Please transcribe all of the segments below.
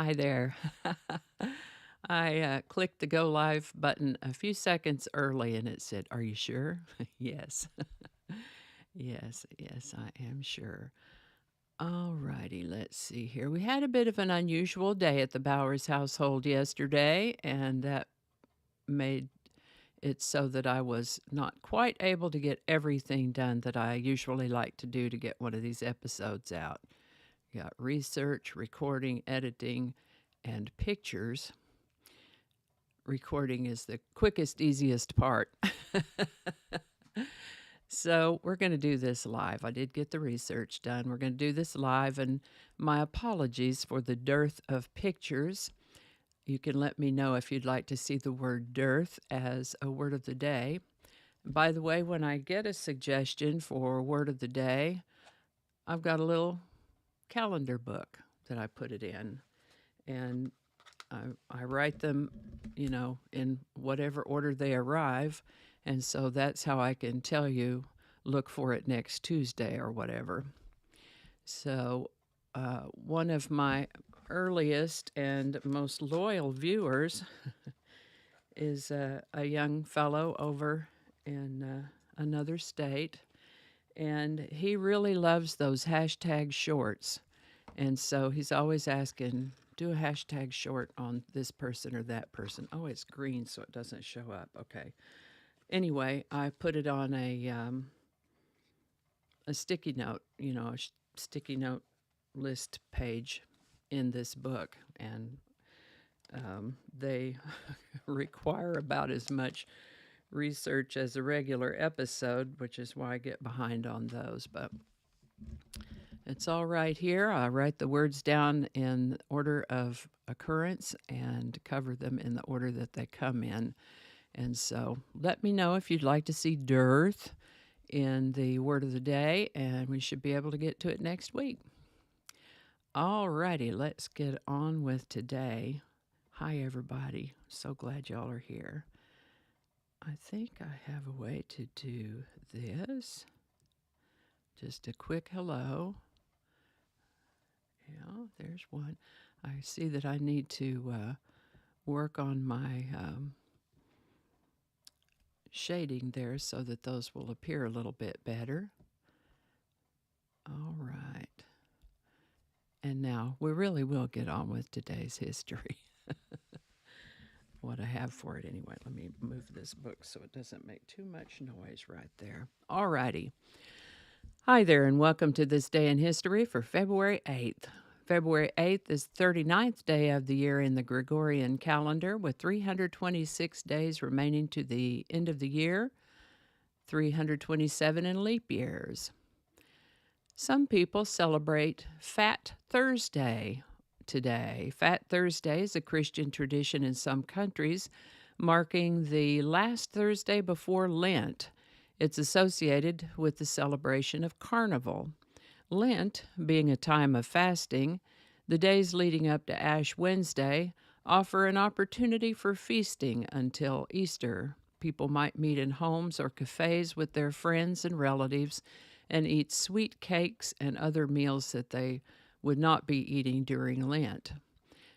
Hi there. I clicked the go live button a few seconds early and it said, "Are you sure?" Yes. Yes, I am sure. All righty, let's see here. We had a bit of an unusual day at the Bowers household yesterday, and that made it so that I was not quite able to get everything done that I usually like to do to get one of these episodes out. Got research, recording, editing, and pictures. Recording is the quickest, easiest part. So we're going to do this live. I did get the research done. We're going to do this live, and my apologies for the dearth of pictures. You can let me know if you'd like to see the word dearth as a word of the day. By the way, when I get a suggestion for a word of the day, I've got a little calendar book that I put it in. And I write them, in whatever order they arrive. And so that's how I can tell you, look for it next Tuesday or whatever. So, one of my earliest and most loyal viewers is a young fellow over in another state. And he really loves those hashtag shorts. And so he's always asking, do a hashtag short on this person or that person. Oh, it's green, so it doesn't show up. Okay. Anyway, I put it on a sticky note, sticky note list page in this book, and they require about as much research as a regular episode, which is why I get behind on those. But it's all right here. I write the words down in order of occurrence and cover them in the order that they come in. And so let me know if you'd like to see dearth in the word of the day, and we should be able to get to it next week. All righty, let's get on with today. Hi, everybody. So glad y'all are here. I think I have a way to do this. Just a quick hello. Yeah, there's one. I see that I need to work on my shading there so that those will appear a little bit better. All right. And now we really will get on with today's history. What I have for it anyway. Let me move this book so it doesn't make too much noise right there. All righty. Hi there, and welcome to this day in history for February 8th. February 8th is 39th day of the year in the Gregorian calendar, with 326 days remaining to the end of the year, 327 in leap years. Some people celebrate Fat Thursday today. Fat Thursday is a Christian tradition in some countries, marking the last Thursday before Lent. It's associated with the celebration of Carnival. Lent, being a time of fasting, the days leading up to Ash Wednesday offer an opportunity for feasting until Easter. People might meet in homes or cafes with their friends and relatives and eat sweet cakes and other meals that they would not be eating during Lent.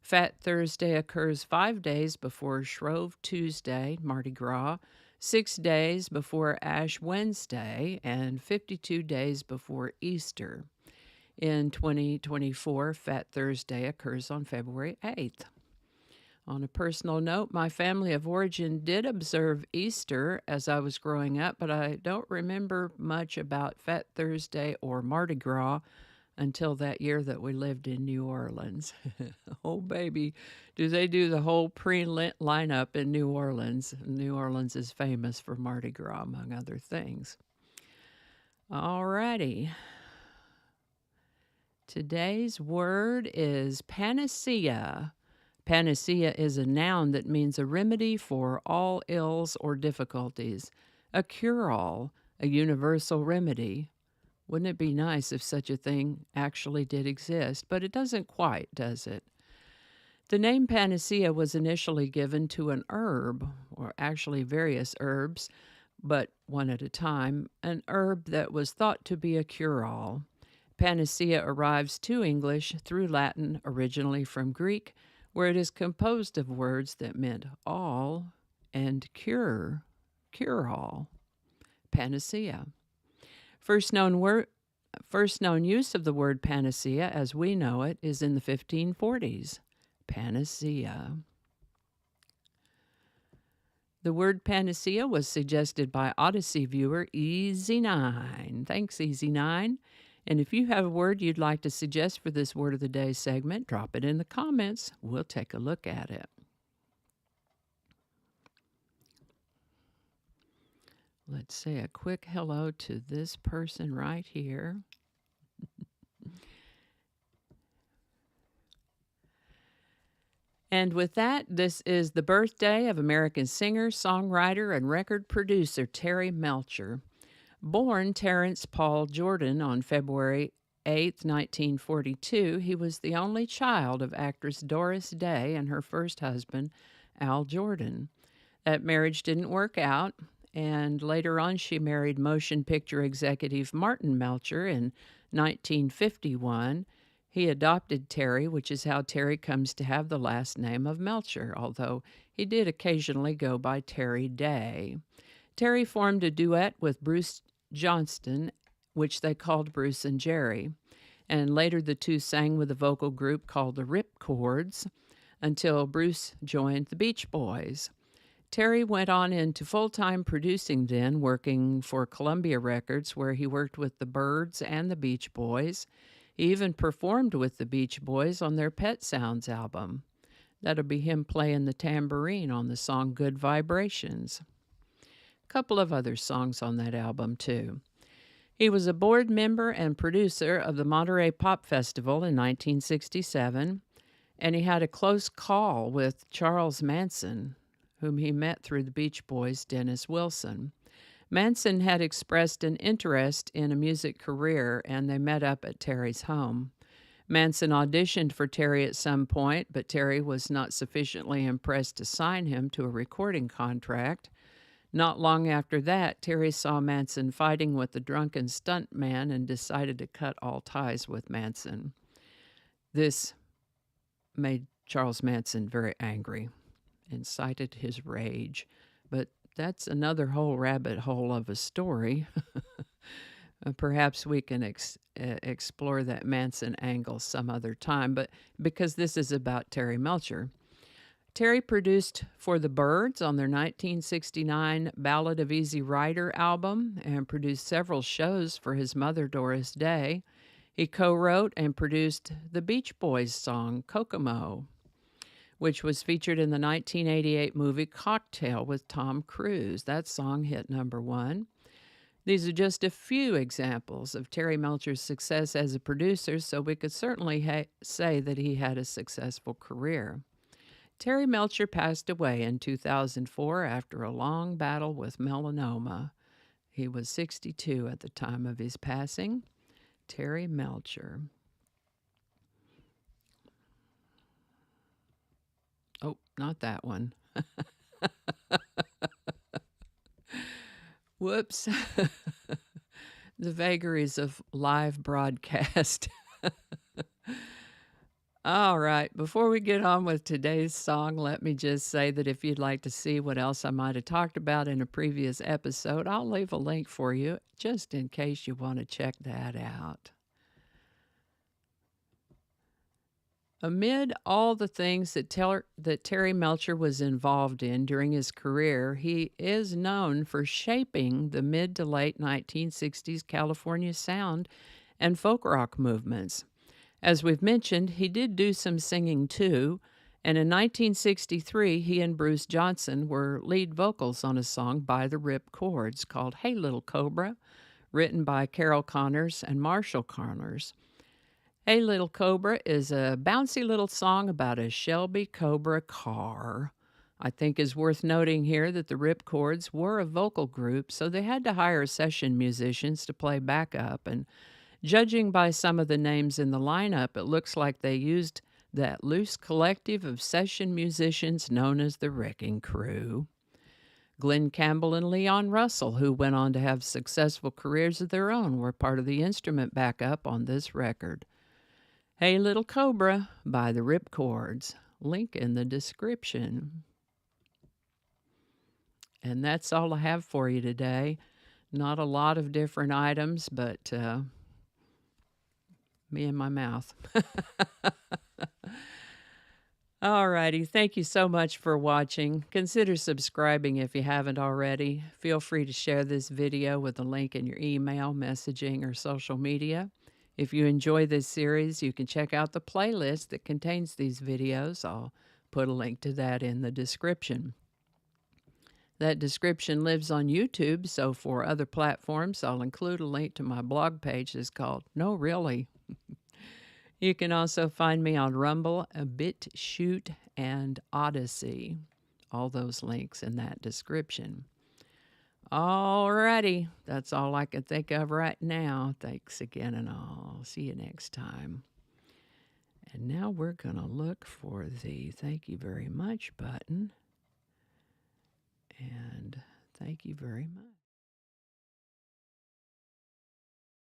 Fat Thursday occurs 5 days before Shrove Tuesday, Mardi Gras, 6 days before Ash Wednesday, and 52 days before Easter. In 2024, Fat Thursday occurs on February 8th. On a personal note, my family of origin did observe Easter as I was growing up, but I don't remember much about Fat Thursday or Mardi Gras until that year that we lived in New Orleans. Oh, baby, do they do the whole pre-Lent lineup in New Orleans. New Orleans is famous for Mardi Gras, among other things. All righty. Today's word is panacea. Panacea is a noun that means a remedy for all ills or difficulties, a cure-all, a universal remedy. Wouldn't it be nice if such a thing actually did exist? But it doesn't quite, does it? The name panacea was initially given to an herb, or actually various herbs, but one at a time, an herb that was thought to be a cure-all. Panacea arrives to English through Latin, originally from Greek, where it is composed of words that meant all and cure, cure all. Panacea. First known use of the word panacea as we know it is in the 1540s. Panacea. The word panacea was suggested by Odyssey viewer Easy9. Thanks, Easy9. And if you have a word you'd like to suggest for this Word of the Day segment, drop it in the comments. We'll take a look at it. Let's say a quick hello to this person right here. And with that, this is the birthday of American singer, songwriter, and record producer Terry Melcher. Born Terrence Paul Jordan on February 8, 1942, he was the only child of actress Doris Day and her first husband, Al Jordan. That marriage didn't work out, and later on she married motion picture executive Martin Melcher in 1951. He adopted Terry, which is how Terry comes to have the last name of Melcher, although he did occasionally go by Terry Day. Terry formed a duet with Bruce Johnston, which they called Bruce and Jerry, and later the two sang with a vocal group called the Ripcords until Bruce joined the Beach Boys. Terry went on into full-time producing then, working for Columbia Records, where he worked with the Byrds and the Beach Boys. He even performed with the Beach Boys on their Pet Sounds album. That'll be him playing the tambourine on the song Good Vibrations. A couple of other songs on that album, too. He was a board member and producer of the Monterey Pop Festival in 1967, and he had a close call with Charles Manson, whom he met through the Beach Boys' Dennis Wilson. Manson had expressed an interest in a music career, and they met up at Terry's home. Manson auditioned for Terry at some point, but Terry was not sufficiently impressed to sign him to a recording contract. Not long after that, Terry saw Manson fighting with the drunken stuntman and decided to cut all ties with Manson. This made Charles Manson very angry, incited his rage, but that's another whole rabbit hole of a story. Perhaps we can explore that Manson angle some other time, but because this is about Terry Melcher. Terry produced for the Byrds on their 1969 Ballad of Easy Rider album and produced several shows for his mother, Doris Day. He co-wrote and produced the Beach Boys song, Kokomo, which was featured in the 1988 movie Cocktail with Tom Cruise. That song hit #1. These are just a few examples of Terry Melcher's success as a producer, so we could certainly say that he had a successful career. Terry Melcher passed away in 2004 after a long battle with melanoma. He was 62 at the time of his passing. Terry Melcher. Oh, not that one. Whoops. The vagaries of live broadcast. All right, before we get on with today's song, let me just say that if you'd like to see what else I might have talked about in a previous episode, I'll leave a link for you just in case you want to check that out. Amid all the things that Terry Melcher was involved in during his career, he is known for shaping the mid to late 1960s California sound and folk rock movements. As we've mentioned, he did do some singing too, and in 1963, he and Bruce Johnson were lead vocals on a song by the Ripcords called Hey Little Cobra, written by Carol Connors and Marshall Connors. Hey Little Cobra is a bouncy little song about a Shelby Cobra car. I think it's worth noting here that the Ripcords were a vocal group, so they had to hire session musicians to play backup, and judging by some of the names in the lineup, it looks like they used that loose collective of session musicians known as the Wrecking Crew. Glenn Campbell and Leon Russell, who went on to have successful careers of their own, were part of the instrument backup on this record. Hey Little Cobra by the Ripcords. Link in the description. And that's all I have for you today. Not a lot of different items, but me and my mouth. Alrighty, thank you so much for watching. Consider subscribing if you haven't already. Feel free to share this video with a link in your email, messaging, or social media. If you enjoy this series, you can check out the playlist that contains these videos. I'll put a link to that in the description. That description lives on YouTube, so for other platforms, I'll include a link to my blog page that's called No Really. You can also find me on Rumble, BitChute, and Odyssey. All those links in that description. Alrighty, that's all I can think of right now. Thanks again, and I'll see you next time. And now we're going to look for the thank you very much button. And thank you very much.